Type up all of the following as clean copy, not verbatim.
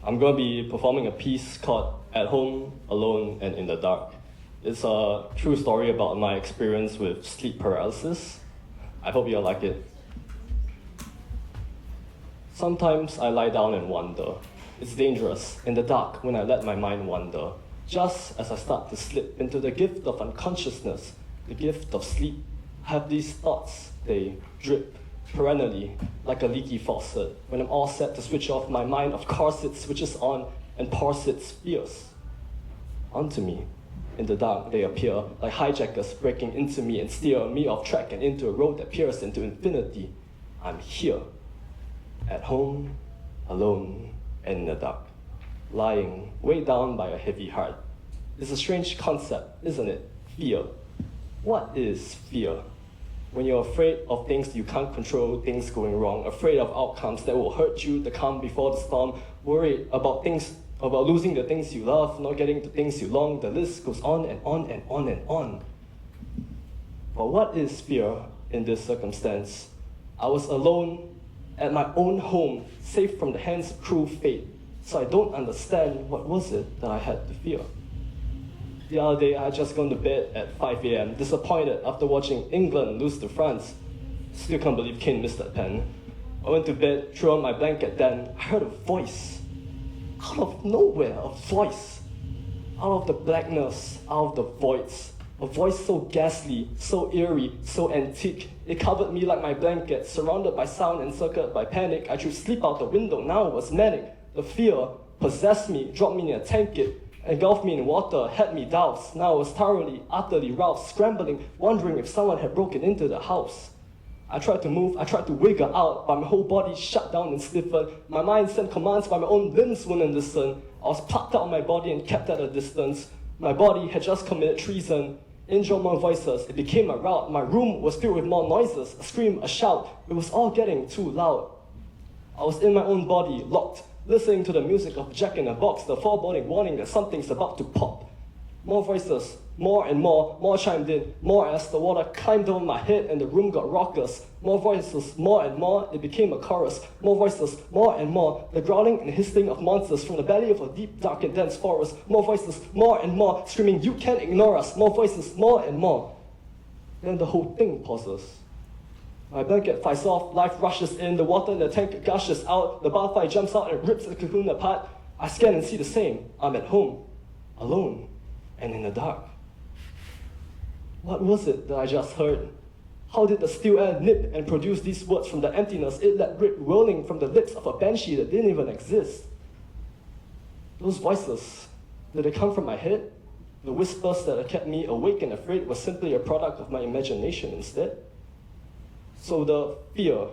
I'm going to be performing a piece called At Home, Alone, and in the Dark. It's a true story about my experience with sleep paralysis. I hope you'll like it. Sometimes I lie down and wonder. It's dangerous, in the dark, when I let my mind wander. Just as I start to slip into the gift of unconsciousness, the gift of sleep, I have these thoughts, they drip perennially, like a leaky faucet. When I'm all set to switch off, my mind, of course, it switches on and pours its fears onto me. In the dark, they appear like hijackers breaking into me and steer me off track and into a road that peers into infinity. I'm here, at home, alone, and in the dark, lying weighed down by a heavy heart. It's a strange concept, isn't it? Fear. What is fear? When you're afraid of things you can't control, things going wrong, afraid of outcomes that will hurt you, the calm before the storm, worried about losing the things you love, not getting the things you long, the list goes on and on and on and on. But what is fear in this circumstance? I was alone at my own home, safe from the hands of cruel fate, so I don't understand what was it that I had to fear. The other day, I had just gone to bed at 5 a.m., disappointed after watching England lose to France. Still can't believe Kane missed that pen. I went to bed, threw on my blanket, then I heard a voice. Out of nowhere, a voice. Out of the blackness, out of the voids. A voice so ghastly, so eerie, so antique. It covered me like my blanket, surrounded by sound, encircled by panic. I threw sleep out the window, now it was manic. The fear possessed me, dropped me in a tank, engulfed me in water, had me doused. Now I was thoroughly, utterly roused, scrambling, wondering if someone had broken into the house. I tried to move, I tried to wiggle out, but my whole body shut down and stiffened. My mind sent commands, but my own limbs wouldn't listen. I was plucked out of my body and kept at a distance. My body had just committed treason. In joined more voices, it became a rout. My room was filled with more noises, a scream, a shout. It was all getting too loud. I was in my own body, locked, listening to the music of Jack in a Box, the foreboding warning that something's about to pop. More voices, more and more chimed in, more as the water climbed over my head and the room got raucous. More voices, more and more, it became a chorus. More voices, more and more, the growling and hissing of monsters from the belly of a deep, dark and dense forest. More voices, more and more, screaming, you can't ignore us. More voices, more and more. Then the whole thing pauses. My blanket flies off, life rushes in, the water in the tank gushes out, the butterfly jumps out and rips the cocoon apart. I scan and see the same. I'm at home, alone, and in the dark. What was it that I just heard? How did the still air nip and produce these words from the emptiness it let rip, whirling from the lips of a banshee that didn't even exist? Those voices, did they come from my head? The whispers that had kept me awake and afraid were simply a product of my imagination instead? So the fear,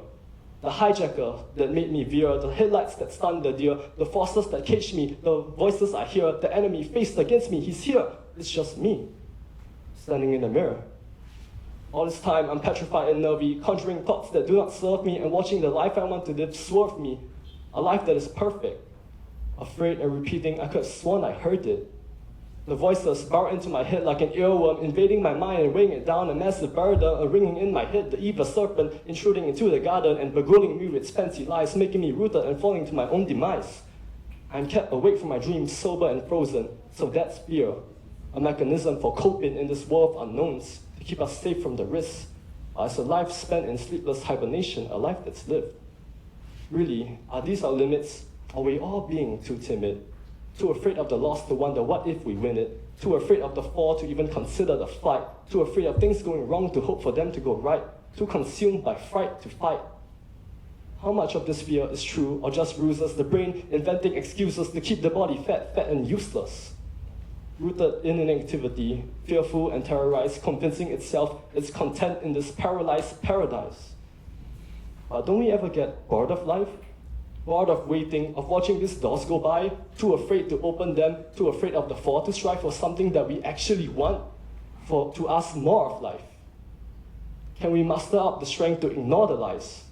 the hijacker that made me veer, the headlights that stunned the deer, the forces that caged me, the voices I hear, the enemy faced against me, he's here. It's just me, standing in the mirror. All this time, I'm petrified and nervy, conjuring thoughts that do not serve me and watching the life I want to live swerve me. A life that is perfect. Afraid and repeating, I could have sworn I heard it. The voices burrowed into my head like an earworm, invading my mind and weighing it down, a massive burden, ringing in my head, the evil serpent intruding into the garden and beguiling me with its fancy lies, making me rooted and falling to my own demise. I am kept awake from my dreams, sober and frozen, so that's fear. A mechanism for coping in this world of unknowns, to keep us safe from the risks. As a life spent in sleepless hibernation, a life that's lived. Really, are these our limits? Are we all being too timid? Too afraid of the loss to wonder what if we win it? Too afraid of the fall to even consider the fight? Too afraid of things going wrong to hope for them to go right? Too consumed by fright to fight? How much of this fear is true or just bruises the brain inventing excuses to keep the body fat and useless? Rooted in inactivity, fearful and terrorized, convincing itself it's content in this paralyzed paradise. But don't we ever get bored of life? Bored of waiting, of watching these doors go by, too afraid to open them, too afraid of the fall, to strive for something that we actually want, to ask more of life? Can we muster up the strength to ignore the lies?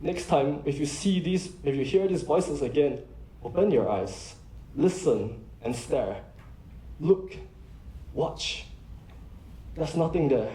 Next time, if you hear these voices again, open your eyes, listen and stare. Look, watch. There's nothing there.